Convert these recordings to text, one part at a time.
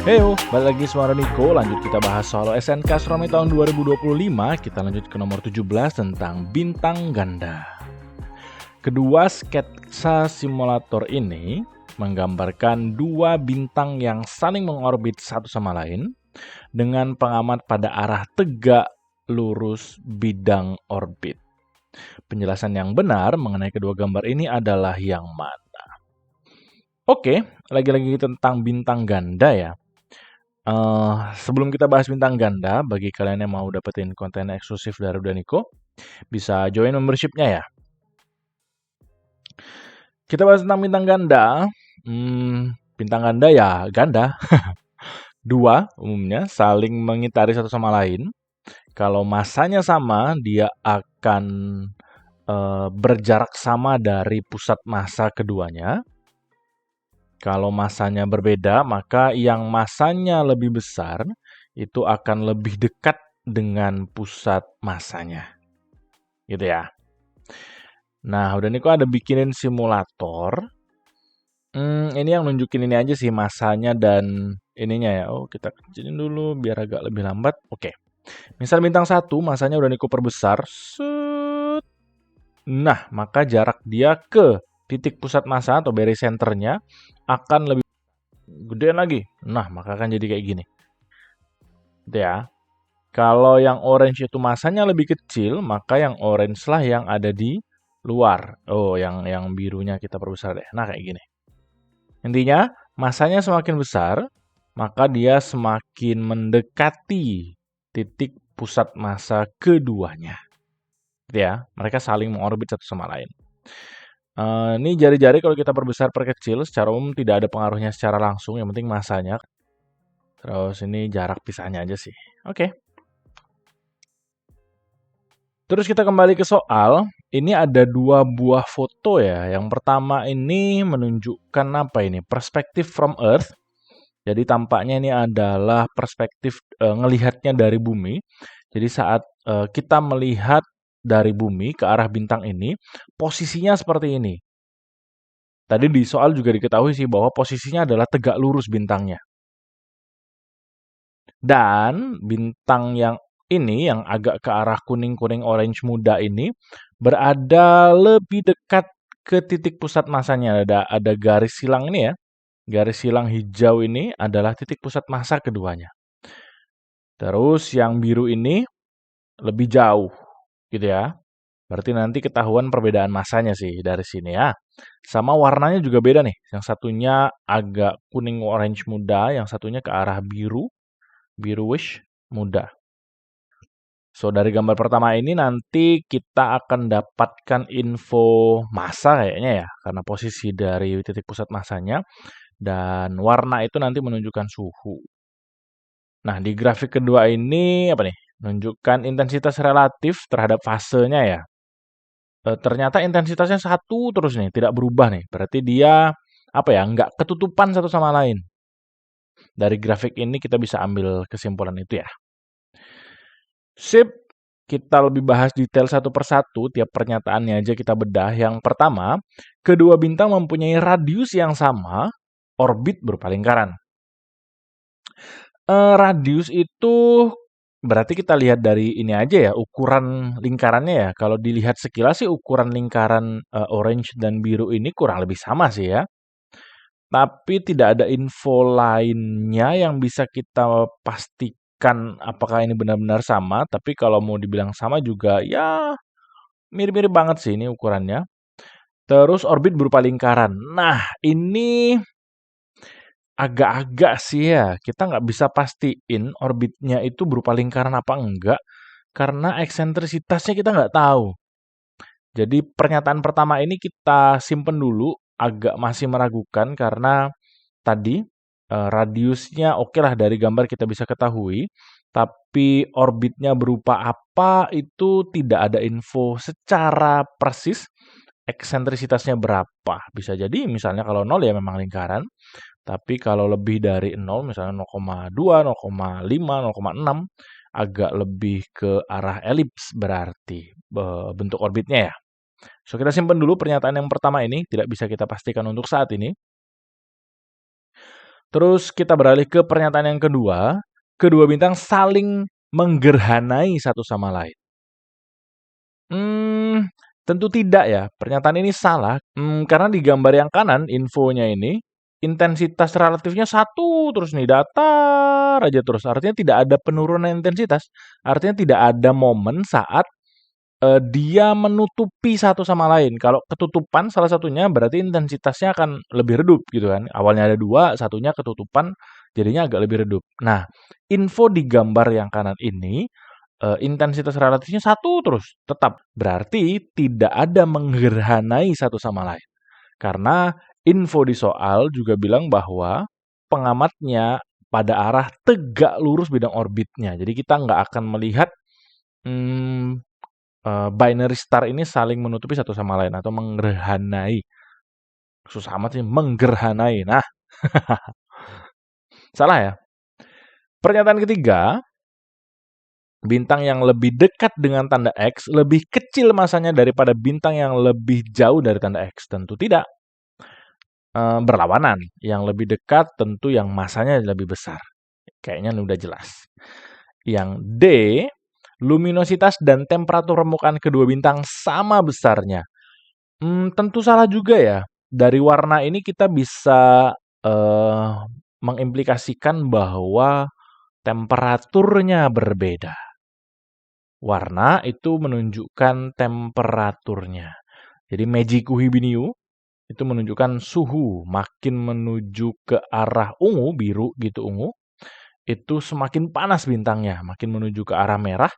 Heyo, balik lagi suara Niko. Lanjut kita bahas soal SNK Astronomi tahun 2025. Kita lanjut ke nomor 17 tentang bintang ganda. Kedua sketsa simulator ini menggambarkan dua bintang yang saling mengorbit satu sama lain dengan pengamat pada arah tegak lurus bidang orbit. Penjelasan yang benar mengenai kedua gambar ini adalah yang mana? Oke, lagi-lagi tentang bintang ganda ya. Sebelum kita bahas bintang ganda, bagi kalian yang mau dapetin konten eksklusif dari Udaniko, bisa join membership-nya ya. Kita bahas tentang bintang ganda. Bintang ganda ya ganda. Dua umumnya saling mengitari satu sama lain. Kalau masanya sama, dia akan berjarak sama dari pusat massa keduanya. Kalau masanya berbeda, maka yang masanya lebih besar itu akan lebih dekat dengan pusat massanya. Gitu ya. Nah, udah nih kok ada bikinin simulator. Ini yang nunjukin ini aja sih masanya dan ininya ya. Oh, kita kecilin dulu biar agak lebih lambat. Oke. Misal bintang 1 masanya udah Niko perbesar. Set. Nah, maka jarak dia ke titik pusat massa atau barycenternya akan lebih gedean lagi. Nah, maka akan jadi kayak gini. Gitu ya. Kalau yang orange itu masanya lebih kecil, maka yang orange lah yang ada di luar. Oh, yang birunya kita perbesar deh. Nah, kayak gini. Intinya, masanya semakin besar, maka dia semakin mendekati titik pusat massa keduanya. Gitu ya, mereka saling mengorbit satu sama lain. Ini jari-jari kalau kita perbesar perkecil, secara umum tidak ada pengaruhnya secara langsung, yang penting masanya. Terus ini jarak pisahnya aja sih. Oke. Terus kita kembali ke soal. Ini ada dua buah foto ya. Yang pertama ini menunjukkan apa ini? Perspektif from Earth. Jadi tampaknya ini adalah perspektif ngelihatnya dari bumi. Jadi saat kita melihat dari bumi ke arah bintang ini, posisinya seperti ini. Tadi di soal juga diketahui sih bahwa posisinya adalah tegak lurus bintangnya. Dan bintang yang ini yang agak ke arah kuning-kuning orange muda ini berada lebih dekat ke titik pusat massanya. Ada garis silang ini ya. Garis silang hijau ini adalah titik pusat massa keduanya. Terus yang biru ini lebih jauh gitu ya. Berarti nanti ketahuan perbedaan massanya sih dari sini ya. Sama warnanya juga beda nih. Yang satunya agak kuning orange muda, yang satunya ke arah biru, biruish muda. So, dari gambar pertama ini nanti kita akan dapatkan info massa kayaknya ya. Karena posisi dari titik pusat massanya. Dan warna itu nanti menunjukkan suhu. Nah, di grafik kedua ini apa nih? Menunjukkan intensitas relatif terhadap fasenya ya. Ternyata intensitasnya satu terus nih, tidak berubah nih. Berarti dia apa ya? Nggak ketutupan satu sama lain. Dari grafik ini kita bisa ambil kesimpulan itu ya. Sip, kita lebih bahas detail satu persatu, tiap pernyataannya aja kita bedah. Yang pertama, kedua bintang mempunyai radius yang sama, orbit berupa lingkaran. Radius itu berarti kita lihat dari ini aja ya, ukuran lingkarannya ya. Kalau dilihat sekilas sih ukuran lingkaran orange dan biru ini kurang lebih sama sih ya. Tapi tidak ada info lainnya yang bisa kita pastikan apakah ini benar-benar sama. Tapi kalau mau dibilang sama juga ya mirip-mirip banget sih ini ukurannya. Terus orbit berupa lingkaran. Nah, ini agak-agak sih ya, kita nggak bisa pastiin orbitnya itu berupa lingkaran apa enggak, karena eksentrisitasnya kita nggak tahu. Jadi pernyataan pertama ini kita simpen dulu, agak masih meragukan karena tadi radiusnya oke lah dari gambar kita bisa ketahui, tapi orbitnya berupa apa itu tidak ada info secara persis. Eksentrisitasnya berapa? Bisa jadi misalnya kalau 0 ya memang lingkaran, tapi kalau lebih dari 0, misalnya 0,2, 0,5, 0,6, agak lebih ke arah elips berarti bentuk orbitnya ya. So, kita simpan dulu pernyataan yang pertama ini, tidak bisa kita pastikan untuk saat ini. Terus kita beralih ke pernyataan yang kedua. Kedua bintang saling menggerhanai satu sama lain. Tentu tidak ya. Pernyataan ini salah. Karena di gambar yang kanan, infonya ini, intensitas relatifnya satu terus nih, datar aja terus. Artinya tidak ada penurunan intensitas. Artinya tidak ada momen saat dia menutupi satu sama lain. Kalau ketutupan salah satunya berarti intensitasnya akan lebih redup gitu kan. Awalnya ada dua, satunya ketutupan, jadinya agak lebih redup. Nah, info di gambar yang kanan ini intensitas relatifnya satu terus, tetap. Berarti tidak ada menggerhanai satu sama lain. Karena info di soal juga bilang bahwa pengamatnya pada arah tegak lurus bidang orbitnya. Jadi kita nggak akan melihat binary star ini saling menutupi satu sama lain atau menggerhanai. Susah amat sih, menggerhanai. Nah, salah ya. Pernyataan ketiga, bintang yang lebih dekat dengan tanda X lebih kecil masanya daripada bintang yang lebih jauh dari tanda X. Tentu tidak. Berlawanan. Yang lebih dekat tentu yang masanya lebih besar. Kayaknya udah jelas. Yang D, luminositas dan temperatur permukaan kedua bintang sama besarnya. Tentu salah juga ya. Dari warna ini kita bisa mengimplikasikan bahwa temperaturnya berbeda. Warna itu menunjukkan temperaturnya. Jadi Meiji Kuhibiniu itu menunjukkan suhu. Makin menuju ke arah ungu, biru gitu ungu, itu semakin panas bintangnya. Makin menuju ke arah merah,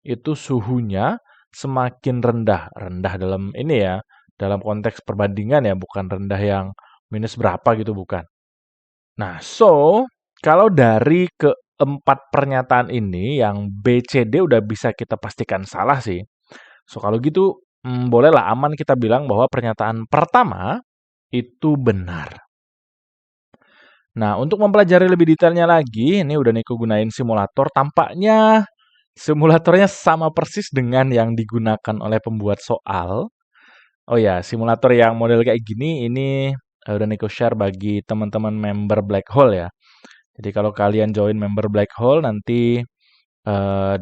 itu suhunya semakin rendah. Rendah dalam ini ya, dalam konteks perbandingan ya, bukan rendah yang minus berapa gitu, bukan. Nah, kalau dari keempat pernyataan ini, yang B, C, D udah bisa kita pastikan salah sih. Kalau gitu, bolehlah aman kita bilang bahwa pernyataan pertama itu benar. Nah, untuk mempelajari lebih detailnya lagi, ini udah Niko gunain simulator. Tampaknya simulatornya sama persis dengan yang digunakan oleh pembuat soal. Oh ya, simulator yang model kayak gini, ini udah Niko share bagi teman-teman member Black Hole ya. Jadi kalau kalian join member Black Hole, nanti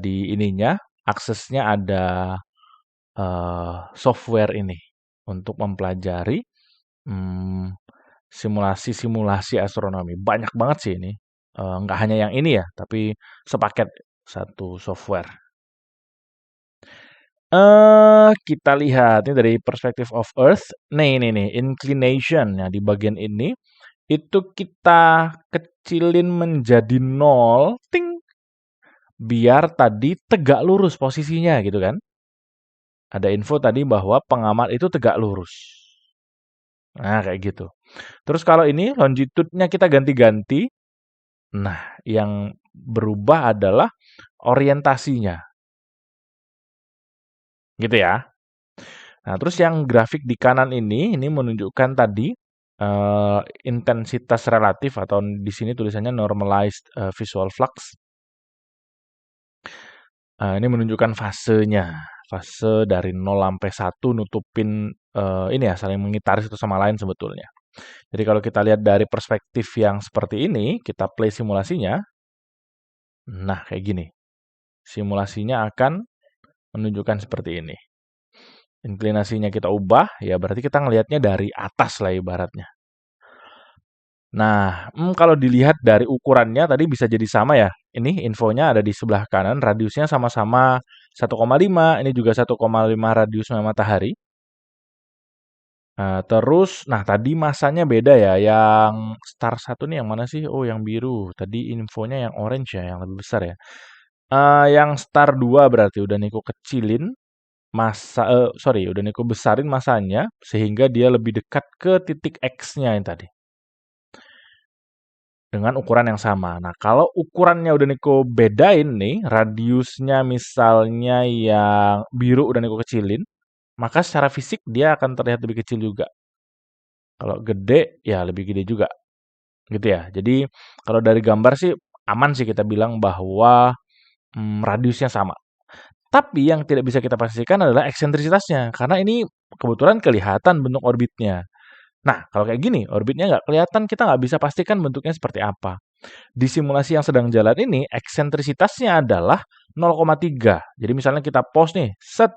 di ininya, aksesnya ada software ini untuk mempelajari simulasi-simulasi astronomi. Banyak banget sih ini. Nggak hanya yang ini ya, tapi sepaket satu software. Kita lihat ini dari perspective of Earth. Nih, inclination ya di bagian ini itu kita kecilin menjadi 0, ting, biar tadi tegak lurus posisinya gitu kan. Ada info tadi bahwa pengamat itu tegak lurus. Nah, kayak gitu. Terus kalau ini longitude-nya kita ganti-ganti. Nah, yang berubah adalah orientasinya. Gitu ya. Nah, terus yang grafik di kanan ini menunjukkan tadi intensitas relatif atau di sini tulisannya normalized visual flux. Ini menunjukkan fasenya. Fase dari 0 sampai 1 nutupin ini ya, saling mengitari satu sama lain sebetulnya. Jadi kalau kita lihat dari perspektif yang seperti ini, kita play simulasinya. Nah, kayak gini. Simulasinya akan menunjukkan seperti ini. Inklinasinya kita ubah, ya berarti kita ngelihatnya dari atas lah ibaratnya. Nah, kalau dilihat dari ukurannya tadi bisa jadi sama ya. Ini infonya ada di sebelah kanan, radiusnya sama-sama 1,5, ini juga 1,5 radiusnya matahari. Terus, nah tadi masanya beda ya, yang star 1 nih yang mana sih? Oh yang biru, tadi infonya yang orange ya, yang lebih besar ya. Yang star 2 berarti udah Niko kecilin, udah Niko besarin masanya, sehingga dia lebih dekat ke titik X-nya yang tadi. Dengan ukuran yang sama. Nah, kalau ukurannya udah Niko bedain nih, radiusnya misalnya yang biru udah Niko kecilin, maka secara fisik dia akan terlihat lebih kecil juga. Kalau gede, ya lebih gede juga. Gitu ya. Jadi, kalau dari gambar sih, aman sih kita bilang bahwa radiusnya sama. Tapi yang tidak bisa kita pastikan adalah eksentrisitasnya. Karena ini kebetulan kelihatan bentuk orbitnya. Nah, kalau kayak gini, orbitnya nggak kelihatan, kita nggak bisa pastikan bentuknya seperti apa. Di simulasi yang sedang jalan ini, eksentrisitasnya adalah 0,3. Jadi misalnya kita post nih, set,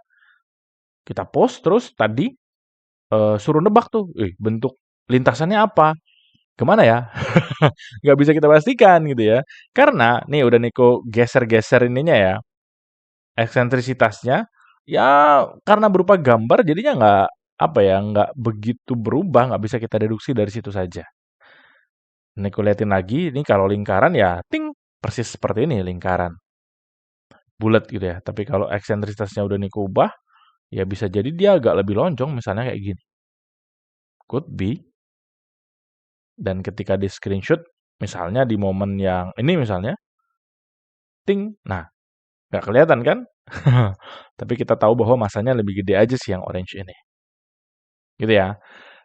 kita post terus tadi suruh nebak tuh, bentuk lintasannya apa? Kemana ya? Nggak bisa kita pastikan gitu ya. Karena nih udah Niko geser-geser ininya ya, eksentrisitasnya, ya karena berupa gambar jadinya nggak begitu berubah, nggak bisa kita deduksi dari situ saja. Niko liatin lagi, ini kalau lingkaran ya ting, persis seperti ini lingkaran. Bulat gitu ya. Tapi kalau eksentrisitasnya udah Niko ubah, ya bisa jadi dia agak lebih lonjong misalnya kayak gini. Could be. Dan ketika di screenshot, misalnya di momen yang ini misalnya, ting, nah nggak kelihatan kan? Tapi kita tahu bahwa masanya lebih gede aja sih yang orange ini. Gitu ya.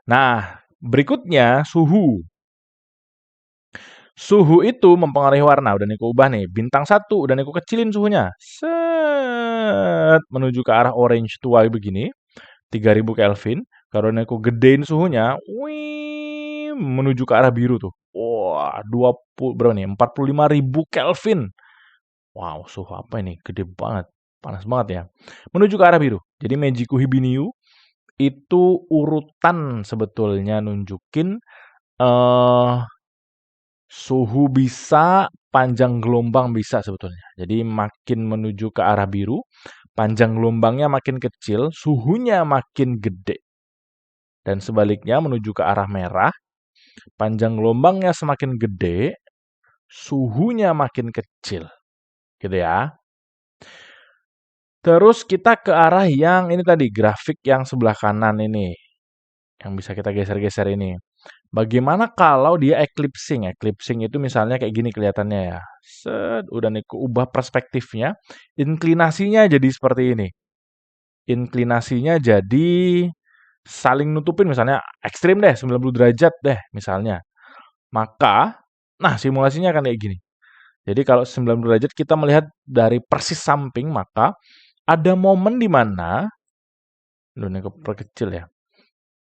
Nah, berikutnya suhu. Suhu itu mempengaruhi warna. Udah Niko ubah nih. Bintang 1, udah Niko kecilin suhunya. Set, menuju ke arah orange tua begini. 3000 Kelvin. Kalau Niko gedein suhunya, wih, menuju ke arah biru tuh. Wah, 20 berapa nih? 45.000 Kelvin. Wow, suhu apa ini? Gede banget. Panas banget ya. Menuju ke arah biru. Jadi Meiji Hibiniu itu urutan sebetulnya nunjukin suhu bisa, panjang gelombang bisa sebetulnya. Jadi makin menuju ke arah biru, panjang gelombangnya makin kecil, suhunya makin gede. Dan sebaliknya menuju ke arah merah, panjang gelombangnya semakin gede, suhunya makin kecil. Gitu ya. Terus kita ke arah yang ini tadi, grafik yang sebelah kanan ini. Yang bisa kita geser-geser ini. Bagaimana kalau dia eclipsing? Eclipsing itu misalnya kayak gini kelihatannya ya. Set, udah nih ubah perspektifnya, inklinasinya jadi seperti ini. Inklinasinya jadi saling nutupin misalnya ekstrim deh, 90 derajat deh misalnya. Maka, nah simulasinya akan kayak gini. Jadi kalau 90 derajat kita melihat dari persis samping, maka ada momen di mana, ini perkecil ya,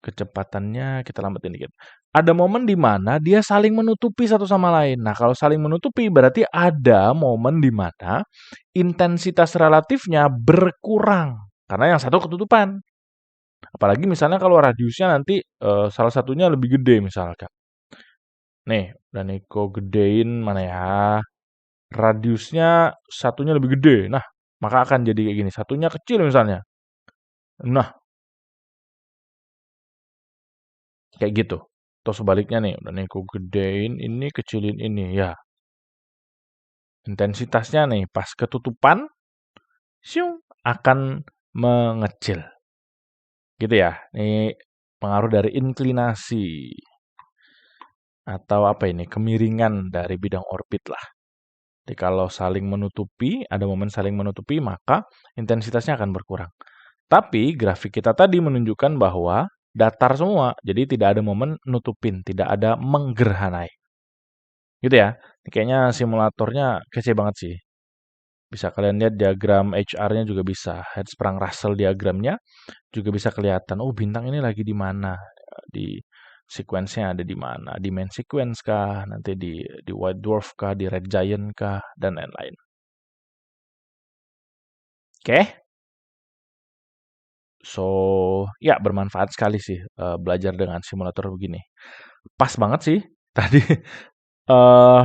kecepatannya kita lambatin dikit. Ada momen di mana dia saling menutupi satu sama lain. Nah, kalau saling menutupi berarti ada momen di mana intensitas relatifnya berkurang karena yang satu ketutupan. Apalagi misalnya kalau radiusnya nanti salah satunya lebih gede misalkan. Nih, dan Niko gedein mana ya? Radiusnya satunya lebih gede. Nah, maka akan jadi kayak gini. Satunya kecil misalnya. Nah, kayak gitu. Atau sebaliknya nih, udah Niko gedein ini, kecilin ini. Ya, intensitasnya nih pas ketutupan, siung, akan mengecil. Gitu ya. Ini pengaruh dari inklinasi. Atau apa ini, kemiringan dari bidang orbit lah. Jadi kalau saling menutupi, ada momen saling menutupi, maka intensitasnya akan berkurang. Tapi grafik kita tadi menunjukkan bahwa datar semua, jadi tidak ada momen nutupin, tidak ada menggerhanai. Gitu ya. Ini kayaknya simulatornya kece banget sih. Bisa kalian lihat diagram HR-nya juga bisa. Hertzsprung-Russell diagramnya juga bisa kelihatan. Oh, bintang ini lagi di mana? Di sequence-nya ada di mana? Di main sequence kah? Nanti di white dwarf kah? Di red giant kah? Dan lain-lain. Oke. So, ya bermanfaat sekali sih belajar dengan simulator begini. Pas banget sih tadi eh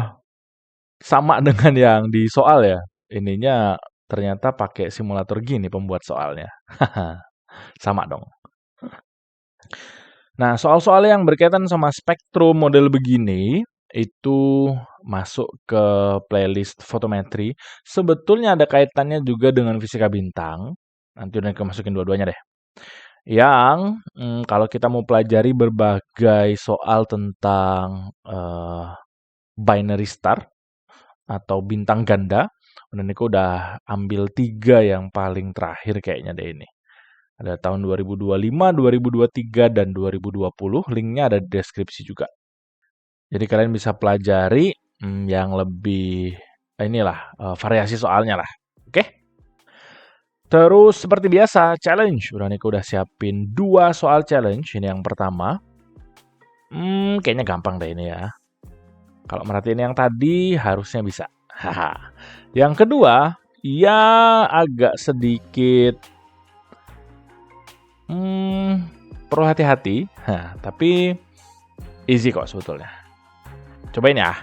sama dengan yang di soal ya. Ininya ternyata pakai simulator gini pembuat soalnya. Sama dong. Nah, soal-soal yang berkaitan sama spektrum model begini itu masuk ke playlist fotometri. Sebetulnya ada kaitannya juga dengan fisika bintang. Nanti udah masukin dua-duanya deh. Yang kalau kita mau pelajari berbagai soal tentang binary star atau bintang ganda, Niko udah ambil 3 yang paling terakhir kayaknya deh ini. Ada tahun 2025, 2023, dan 2020. Linknya ada di deskripsi juga. Jadi kalian bisa pelajari yang lebih inilah variasi soalnya lah. Oke? Terus seperti biasa challenge. Niko udah siapin 2 soal challenge. Ini yang pertama. Kayaknya gampang deh ini ya. Kalau merhatiin yang tadi harusnya bisa. Haha. Yang kedua, ya agak sedikit perlu hati-hati. Tapi easy kok sebetulnya. Cobain ya.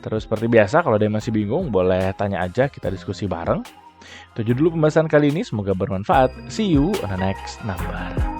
Terus seperti biasa kalau ada yang masih bingung boleh tanya aja, kita diskusi bareng. Itu dulu pembahasan kali ini, semoga bermanfaat. See you on the next number.